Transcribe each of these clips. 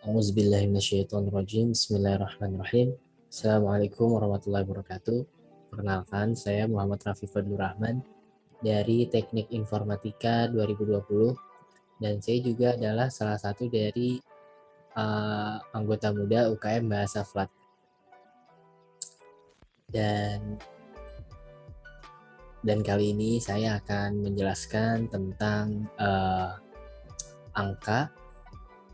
Auzubillahiminasyaitonirrajim. Bismillahirrahmanirrahim. Assalamualaikum warahmatullahi wabarakatuh. Perkenalkan, saya Muhammad Rafi Fadlur Rahman dari Teknik Informatika 2020 dan saya juga adalah salah satu dari anggota muda UKM Bahasa Flat. Dan kali ini saya akan menjelaskan tentang angka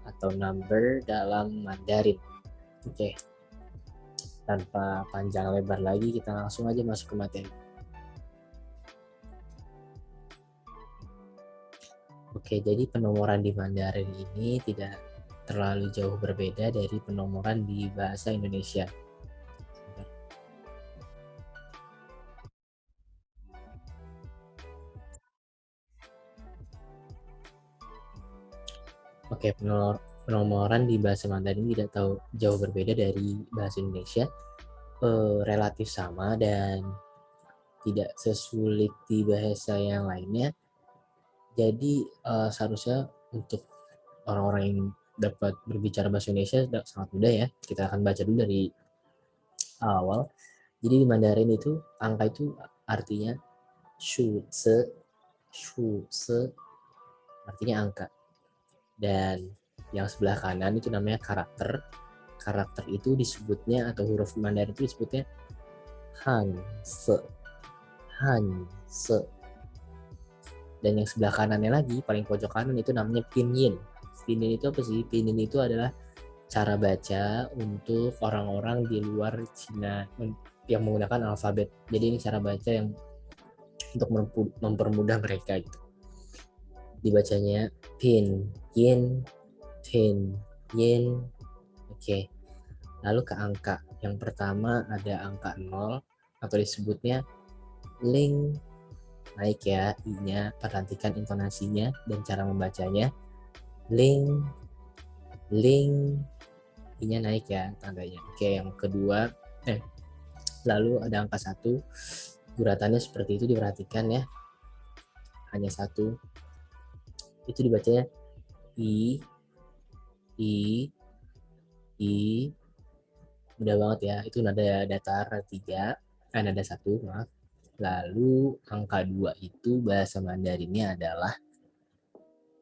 atau number dalam Mandarin. Oke. Tanpa panjang lebar lagi, kita langsung aja masuk ke materi. Oke, jadi penomoran di Mandarin ini tidak terlalu jauh berbeda dari penomoran di bahasa Indonesia. Oke, penomoran di bahasa Mandarin tidak jauh berbeda dari bahasa Indonesia. Relatif sama dan tidak sesulit di bahasa yang lainnya. Jadi seharusnya untuk orang-orang yang dapat berbicara bahasa Indonesia sangat mudah ya. Kita akan baca dulu dari awal. Jadi di Mandarin itu angka itu artinya shu se artinya angka. Dan yang sebelah kanan itu namanya karakter. Karakter itu disebutnya atau huruf Mandarin itu disebutnya han se. Dan yang sebelah kanannya lagi, paling pojok kanan itu namanya pinyin. Pinyin itu apa sih? Pinyin itu adalah cara baca untuk orang-orang di luar Cina yang menggunakan alfabet. Jadi ini cara baca yang untuk mempermudah mereka gitu. Dibacanya pin, yin, pin, yin. Oke. Lalu ke angka. Yang pertama ada angka 0 atau disebutnya ling. Naik ya, i-nya, perhatikan intonasinya dan cara membacanya. Ling, ling, i-nya naik ya tandanya. Oke, yang kedua, lalu ada angka 1. Guratannya seperti itu, diperhatikan ya. Hanya 1. Itu dibacanya i, mudah banget ya. Itu nada datar 3, nada 1, maaf. Lalu angka 2 itu bahasa Mandarinnya adalah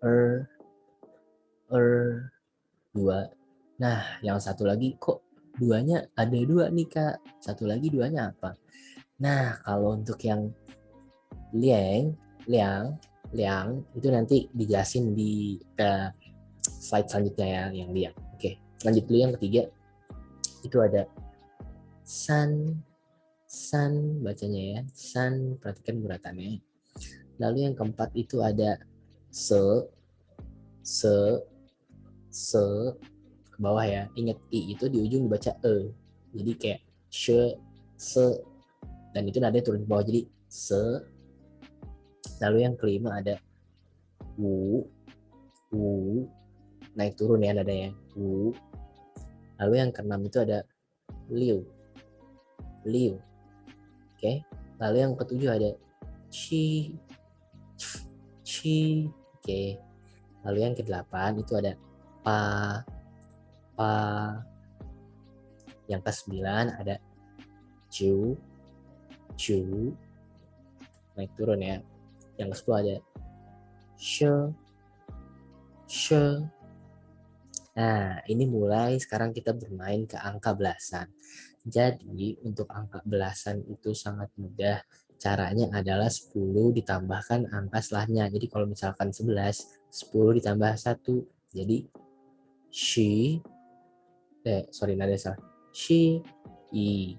er 2. Nah, yang satu lagi kok duanya ada 2 nih Kak. Satu lagi duanya apa? Nah, kalau untuk yang liang itu nanti dijelasin di slide selanjutnya ya, yang liang. Oke, lanjut dulu yang ketiga. Itu ada san bacanya ya. San, perhatikan guratannya. Lalu yang keempat itu ada se ke bawah ya. Ingat i itu di ujung dibaca e. Jadi kayak se dan itu nadanya turun ke bawah jadi se. Lalu yang kelima ada wu naik turun ya nadanya wu. Lalu yang keenam itu ada liu. Oke. Lalu yang ketujuh ada chi. Oke. Lalu yang kedelapan itu ada pa. Yang ke-9 ada ju. Naik turun ya. Yang ke-10 ada she. Nah, ini mulai sekarang kita bermain ke angka belasan. Jadi, untuk angka belasan itu sangat mudah. Caranya adalah 10 ditambahkan angka setelahnya. Jadi, kalau misalkan 11, 10 ditambah 1. Jadi, nada salah. I.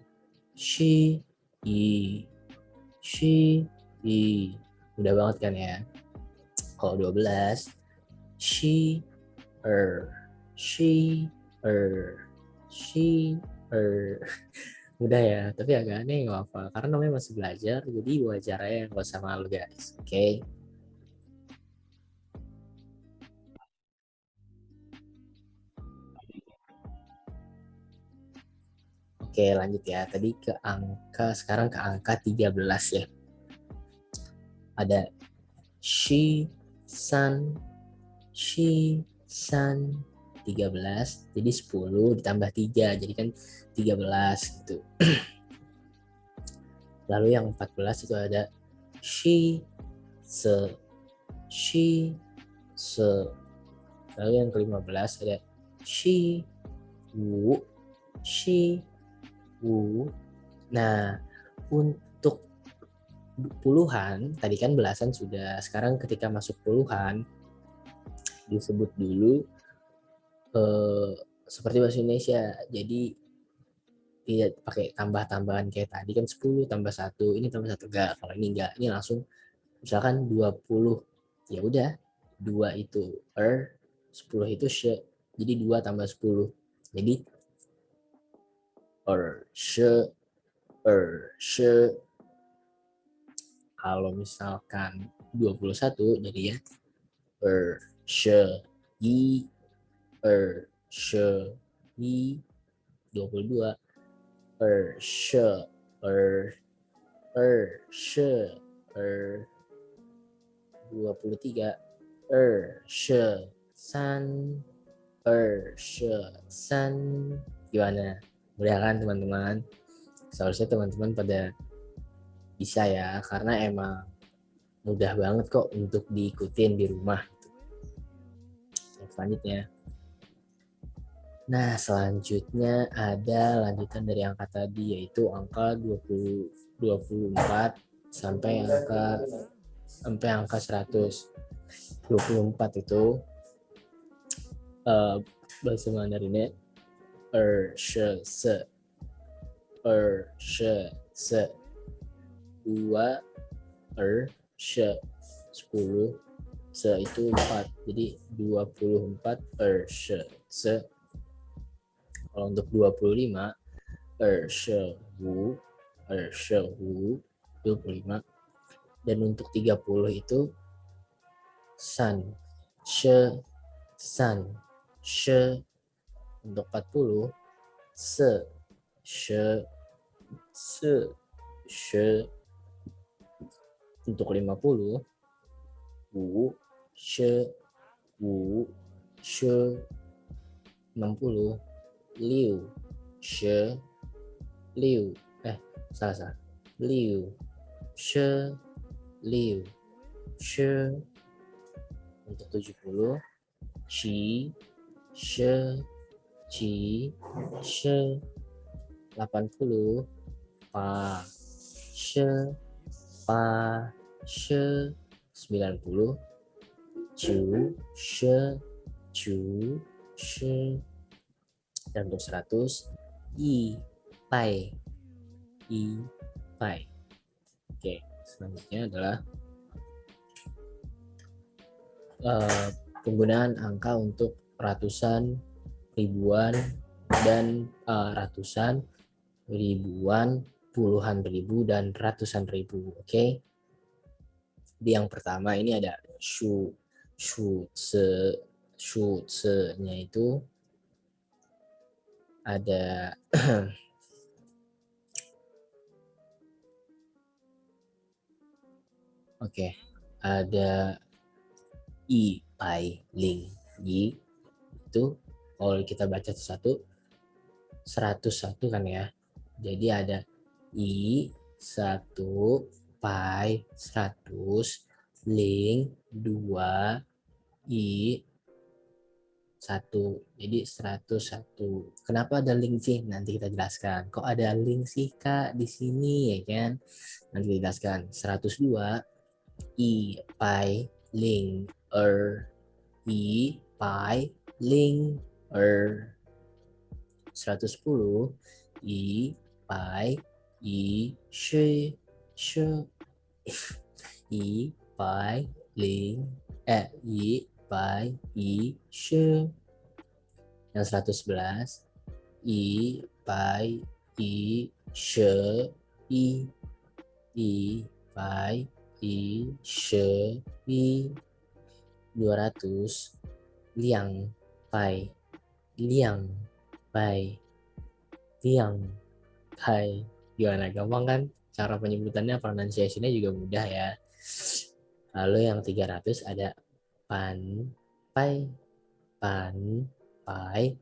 Mudah banget kan ya. Kalau 12, she, mudah ya, tapi agak aneh nggak apa karena namanya masih belajar, jadi wajar aja nggak usah malu guys. Oke. Oke, lanjut ya. Tadi sekarang ke angka 13 ya. Ada she, san, 13, jadi 10 ditambah 3, jadi kan 13 gitu. Lalu yang 14 itu ada she, se, she, se. Lalu yang ke-15 ada she, wu, she, wu. Nah, untuk puluhan, tadi kan belasan sudah, sekarang ketika masuk puluhan, disebut dulu seperti bahasa Indonesia. Jadi tidak pakai tambah-tambahan kayak tadi kan 10 tambah 1, ini tambah 1 enggak. Kalau ini enggak, ini langsung misalkan 20. Ya udah, 2 itu 10 itu she. Jadi 2 tambah 10. Jadi she, she. Kalau misalkan 21 jadi ya she, yi, she, yi. 22 she, she, 23 she, san, she, san. Gimana? Mudah kan teman-teman? Seharusnya teman-teman pada bisa ya, karena emang mudah banget kok untuk diikutin di rumah. Yang selanjutnya. Nah, selanjutnya ada lanjutan dari angka tadi, yaitu angka 24 sampai angka 100. 24 itu bahasa Mandarinnya she, se, she, se. 2 she, 10, se itu 4. Jadi 24 she, se. Kalau untuk 25 she, wu, she, wu, 25. Dan untuk 30 itu san, she, san, she. Untuk 40 se, she, se, she. Untuk 50 wu, she, wu, she. 60 liu, she, liu. Salah. Liu, she, liu, she. Untuk 70 qi, she, qi, she. 80 pa, she, pa, she. 90 ju, she, ju, she. Dan untuk 100 i, pai, i, pai. Oke, selanjutnya adalah penggunaan angka untuk ratusan, ribuan, dan ratusan, ribuan, puluhan ribu, dan ratusan ribu. Oke. Di yang pertama ini ada shu, se-nya itu ada ada i, pai, ling, yi. Itu kalau kita baca satu 101 kan ya. Jadi ada i 1, pai 100, ling 2, i 1. Jadi 101. Kenapa ada link sih? Nanti kita jelaskan. Kok ada link sih Kak di sini ya kan? Nanti kita jelaskan. 102 i, pai, ling, i, pai, ling, 110 i, pai, i, she, i, pai, ling, i, pai, i, she. Yang 111 i, pai, i, she, i, pai, i, she, 200 liang, pai, liang, pai, liang, pai. Gimana, gampang kan? Cara penyebutannya, pronunciation-nya juga mudah ya. Lalu yang 300 ada pan, pai, pan, pai,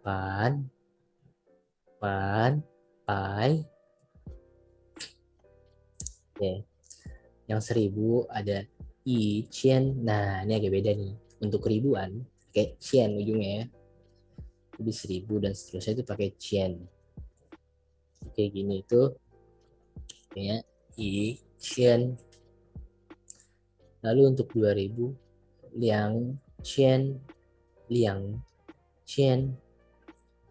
pan, pan, pai. Oke. Yang 1000 ada i, cian. Nah, ini agak beda nih. Untuk ribuan, pakai cian ujungnya ya. Jadi 1000 dan seterusnya itu pakai cian. Kayak gini itu kayak i, cian. Lalu untuk 2000, liang, cian, liang, cian.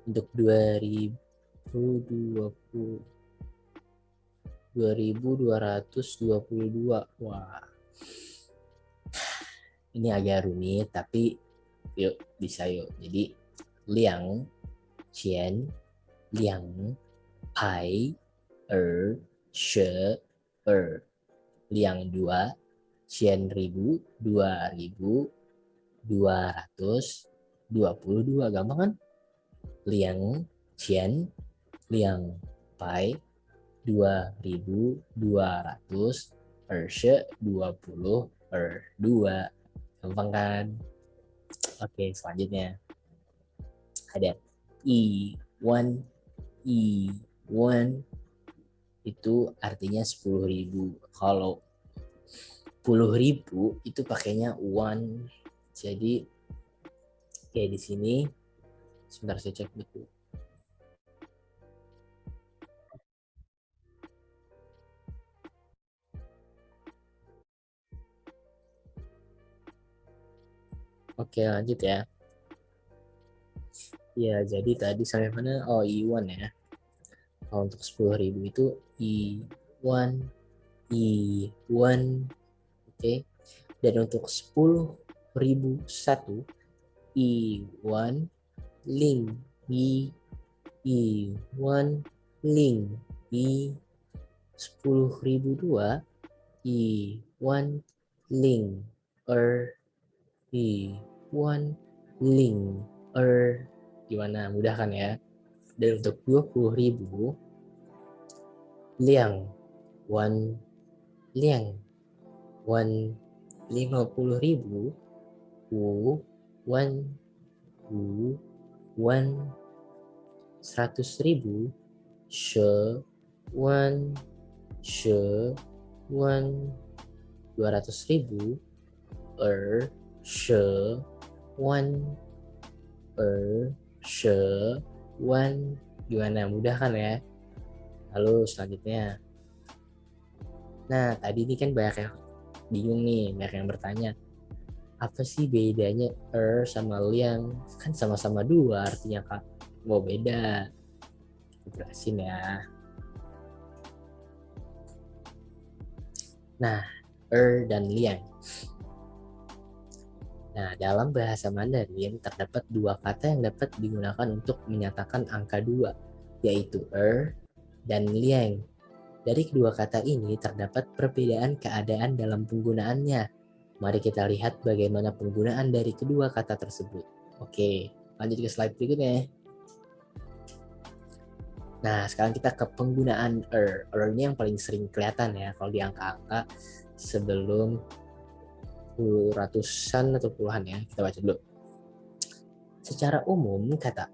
Untuk 2020, 2222. Wah, ini agak rumit, tapi yuk bisa yuk. Jadi liang, cian, liang, pai, she, liang 2, cian 1000, 2222. Gampang kan? Liang, cian, liang, pai, 2200, she, 2. Gampang kan? Oke, selanjutnya ada i1. i1 itu artinya 10.000. Kalau 10.000 itu pakainya one. Jadi kayak di sini. Sebentar saya cek dulu. Oke, lanjut ya. Ya, jadi tadi sampai mana? Oh, i1 ya. Kalau untuk 10.000 itu i1, i1. Oke. Dan untuk 10.001, i1, link, i1, link, 10.002, i1, link, i1, link, gimana? Mudah kan ya? Dan untuk 20.000, liang, one, liang, one. 50.000, one, one. 100.000, she, one, she, one. 200.000, she, one, she, one. Gimana? Mudah kan ya? Lalu selanjutnya, nah tadi ini kan banyak yang bingung nih, banyak yang bertanya, apa sih bedanya sama liang? Kan sama-sama dua artinya kak. Mau beda. Jelasin ya. Nah, dan liang. Nah, dalam bahasa Mandarin terdapat dua kata yang dapat digunakan untuk menyatakan angka 2, yaitu dan liang. Dari kedua kata ini terdapat perbedaan keadaan dalam penggunaannya. Mari kita lihat bagaimana penggunaan dari kedua kata tersebut. Oke, lanjut ke slide berikutnya. Nah, sekarang kita ke penggunaan ini yang paling sering kelihatan ya kalau di angka-angka sebelum ratusan atau puluhan ya. Kita baca dulu. Secara umum, kata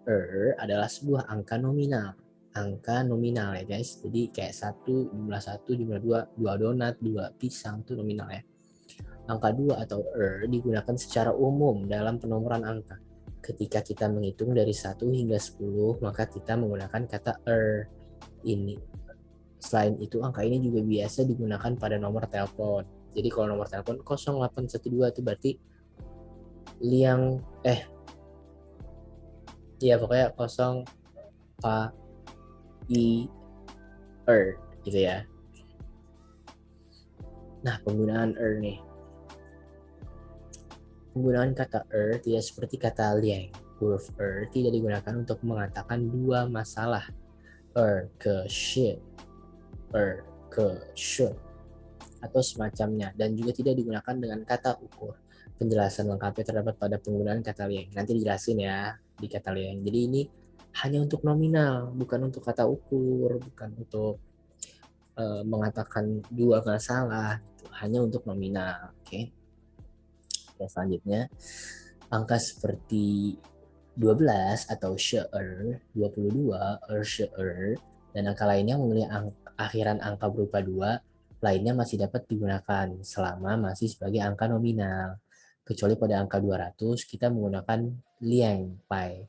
adalah sebuah angka nominal. Angka nominal ya guys. Jadi kayak 1, jumlah 2 donat, 2 pisang itu nominal ya. Angka 2 atau digunakan secara umum dalam penomoran angka. Ketika kita menghitung dari 1 hingga 10, maka kita menggunakan kata ini. Selain itu, angka ini juga biasa digunakan pada nomor telepon. Jadi kalau nomor telepon 0812 itu berarti liang ya pokoknya 0 pa i gitu ya. Nah, penggunaan nih. Penggunaan kata tidak seperti kata liang. Huruf tidak digunakan untuk mengatakan dua masalah. Ke shi, ke shi, atau semacamnya, dan juga tidak digunakan dengan kata ukur. Penjelasan lengkapnya terdapat pada penggunaan kata liang. Nanti dijelasin ya di kata liang. Jadi ini hanya untuk nominal, bukan untuk kata ukur, bukan untuk mengatakan dua masalah, hanya untuk nominal. Oke. Selanjutnya, angka seperti 12 atau 12, 22, dan angka lainnya memiliki akhiran angka berupa 2, lainnya masih dapat digunakan selama masih sebagai angka nominal. Kecuali pada angka 200, kita menggunakan liang pai.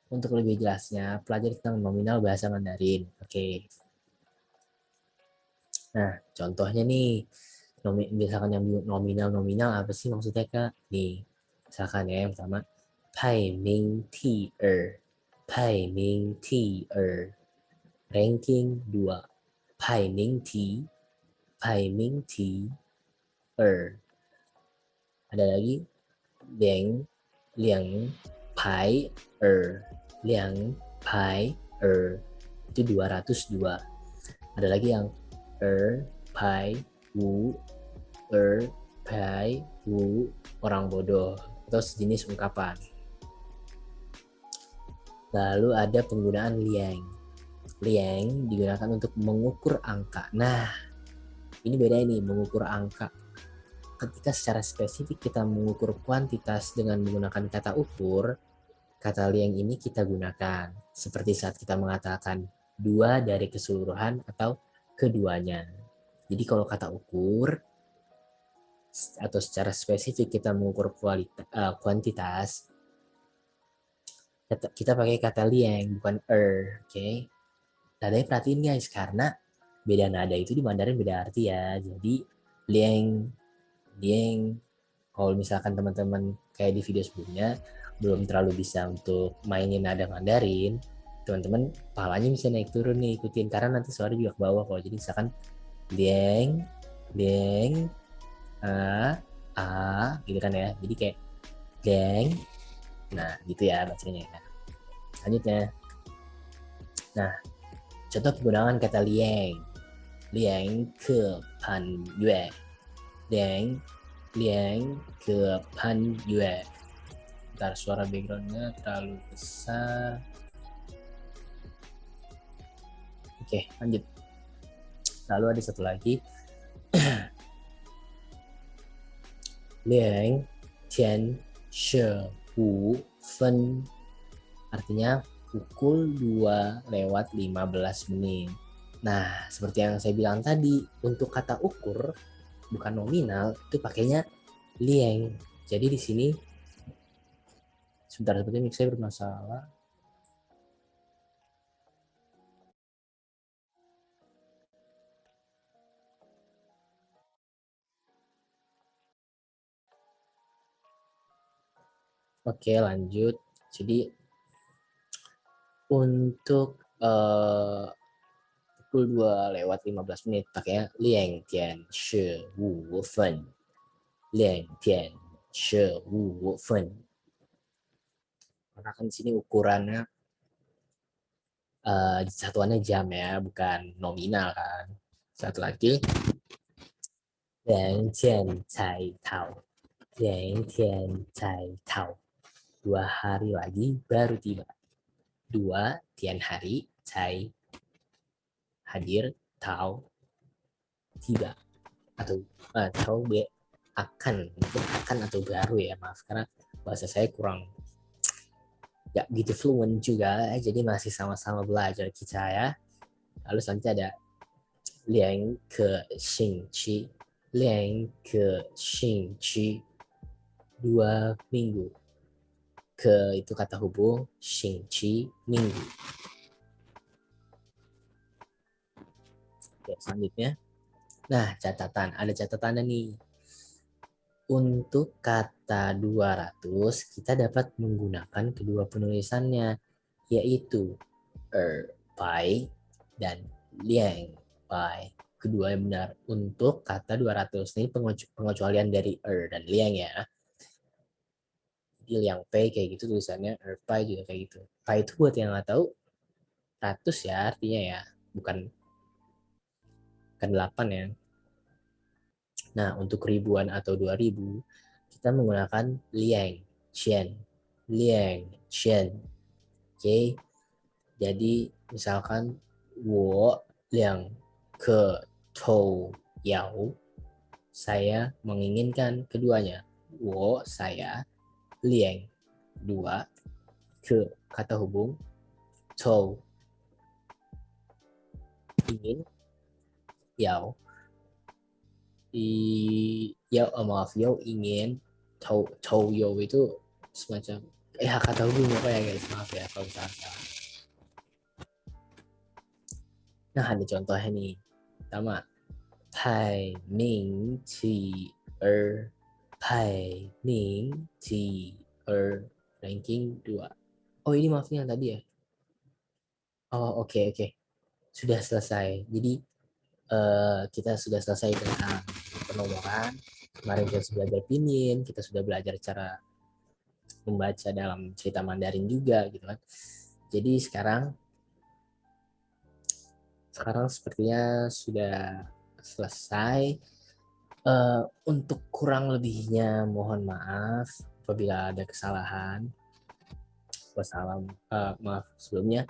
Untuk lebih jelasnya, pelajari tentang nominal bahasa Mandarin. Oke. Nah, contohnya nih, misalkan yang nominal apa sih maksudnya Kak? Nih, misalkan ya yang pertama, Pai Ming Ti Pai Ming Ti ranking 2, Pai Ming Ti, Pai Ming Ti Ada lagi, Liang, Liang Pai Liang Pai itu 202. Ada lagi yang Pai Wu, Pai Wu, orang bodoh, atau sejenis ungkapan. Lalu ada penggunaan liang. Liang digunakan untuk mengukur angka. Nah, ini beda ini, mengukur angka. Ketika secara spesifik kita mengukur kuantitas dengan menggunakan kata ukur, kata liang ini kita gunakan. Seperti saat kita mengatakan dua dari keseluruhan atau keduanya. Jadi kalau kata ukur atau secara spesifik kita mengukur kuantitas, kita pakai kata liang, bukan oke? Nadanya perhatiin guys, karena beda nada itu di Mandarin beda arti ya. Jadi liang, liang. Kalau misalkan teman-teman kayak di video sebelumnya belum terlalu bisa untuk mainin nada Mandarin, teman-teman pahalanya bisa naik turun nih, ikutin karena nanti suara juga ke bawah. Kalau jadi misalkan liang, liang, a, gitu kan ya. Jadi kayak liang, nah gitu ya bacanya. Nah, lanjutnya. Nah, contoh penggunaan kata liang. Liang ke pan yue. Liang, liang ke pan yue. Ntar suara backgroundnya terlalu besar. Oke, lanjut. Lalu ada satu lagi. Liang tian she wu fen. Artinya pukul 2:15. Nah, seperti yang saya bilang tadi, untuk kata ukur bukan nominal itu pakainya liang. Jadi di sini sebentar, seperti mix saya bermasalah. Oke, lanjut. Jadi untuk pukul 2:15 pakainya liang tian shi wu fen. Liang tian shi wu fen. Karena kan di sini ukurannya satuannya jam ya, bukan nominal kan. Satu lagi, liang tian cai tao. Liang tian cai tao. 2 hari lagi baru tiba. 2 hari, cai hadir, tao tiba, atau tao akan atau baru ya, maaf karena bahasa saya kurang ya gitu fluent juga, jadi masih sama-sama belajar kita ya. Lalu selanjutnya ada liang ke xing qi. Liang ke xing qi, 2 minggu. Ke itu kata hubung, xing qi minggu. Oke, selanjutnya. Nah, ada catatannya nih. Untuk kata 200, kita dapat menggunakan kedua penulisannya, yaitu pai dan liang pai. Kedua yang benar. Untuk kata 200, ini pengecualian dari dan liang ya. Jadi liang pai kayak gitu tulisannya, pai juga kayak gitu. Pai itu buat yang nggak tahu, 100 ya artinya ya, bukan 8 ya. Nah, untuk ribuan atau 2000, kita menggunakan liang, qian, liang, qian. Oke, jadi misalkan wo liang ke tou yao, saya menginginkan keduanya. Wo saya, liang 2, ke kata hubung to, ingin, yao, maaf, yo ingin, to yo itu semacam kata hubung apa ya guys, maaf ya kalau salah. Nah, ada contohnya nih. Pertama, Pai Ning Qi Pai Ning Qi ranking 2. Oh, ini maafnya yang tadi ya. Oh, oke. Sudah selesai. Jadi kita sudah selesai tentang penomoran. Kemarin kita sudah belajar pinyin, kita sudah belajar cara membaca dalam cerita Mandarin juga gitu kan. Jadi sekarang sepertinya sudah selesai. Untuk kurang lebihnya mohon maaf apabila ada kesalahan. Maaf sebelumnya.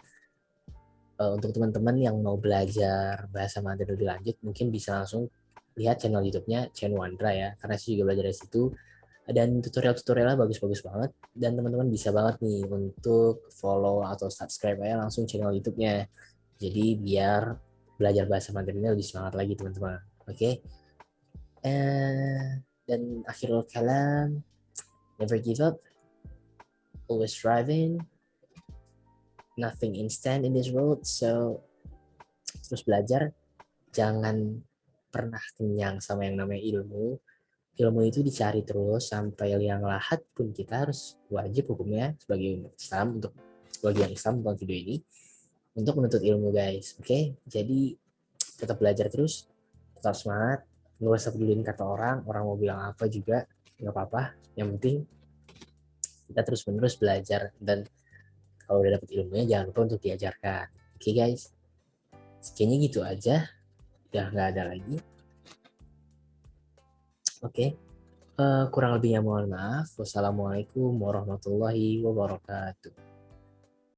Untuk teman-teman yang mau belajar bahasa Mandarin lebih lanjut, mungkin bisa langsung lihat channel YouTube-nya Chen Wandra ya, karena saya juga belajar dari situ. Dan tutorial-tutorialnya bagus-bagus banget, dan teman-teman bisa banget nih untuk follow atau subscribe aja langsung channel YouTube-nya. Jadi biar belajar bahasa Mandarinnya lebih semangat lagi teman-teman. Oke. Dan akhirul kalam, never give up, always striving, nothing instant in this world, so terus belajar, jangan pernah kenyang sama yang namanya ilmu. Ilmu itu dicari terus sampai liang lahat pun kita harus wajib hukumnya sebagai Islam, untuk sebagai yang Islam tentang video ini, untuk menuntut ilmu guys. Oke, jadi tetap belajar terus, tetap semangat, nggak usah pedulin kata orang mau bilang apa juga nggak apa-apa. Yang penting kita terus menerus belajar, dan kalau udah dapet ilmunya jangan lupa untuk diajarkan. Oke guys, kayaknya gitu aja, udah nggak ada lagi. Oke. Kurang lebihnya mohon maaf. Wassalamualaikum warahmatullahi wabarakatuh.